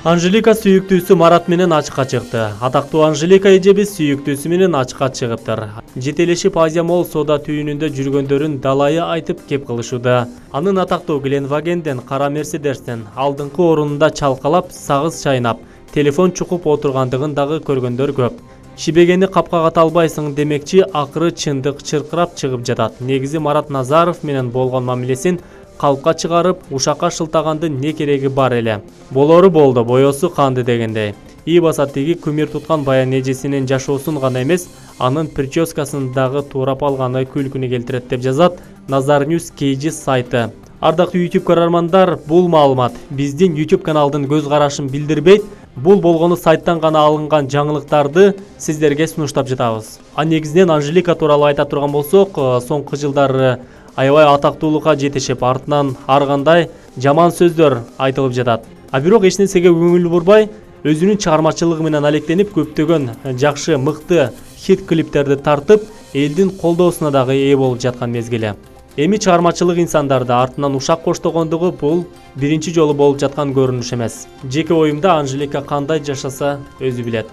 Анжелика сүйүктүүсү Марат менен ачыкка чыкты. Атактуу Анжелика эжебиз сүйүктүүсү менен ачыкка чыгыптыр. Жетелешип Азия Молл соода түйүнүндө жүргөндөрүн далайы айтып кеп кылышууда. Анын атактуу Гленвагенден кара Мерседестен алдыңкы орунунда чалкалап, сагыз чайнап, телефон чукуп отургандыгын дагы көргөндөр көп. Шибегени капка ката албайсың демекчи, акыры чындык чыркырап чыгып жатат. Негизи Марат Назаров менен болгон мамилесин калпка чыгарып, ушакка шылтагандын не кереги бар эле. Болору болду, боесу канды дегендей. Баса тиги күмүр туткан баян эжесинин жашоосун гана эмес, анын прическасын дагы туурап алганы күлкүнү келтирет деп жазат Nazar News KG сайты. Ардактуу YouTube көрөрмандар, бул маалымат биздин YouTube каналдын көз карашын билдирбейт. Бул болгону сайттан гана алынган жаңылыктарды сиздерге сунуштап жатабыз. Негизинен Анжелика тууралуу айта турган болсок, соңку жылдары аябай атактуулукка жетишип, артынан ар кандай жаман сөздөр айтылып жатат. Бирок эч нерсеге көңүл бурбай, өзүнүн чыгармачылыгы менен алектенип, көптөгөн жакшы, мыкты хит клиптерди тартып, элдин колдоосуна дагы ээ болуп жаткан мезгили. Эми чыгармачылык инсандарды артынан ушак коштогондугу бул биринчи жолу болуп жаткан көрүнүш эмес. Жеке оюмда Анжелика кандай жашаса өзү билет.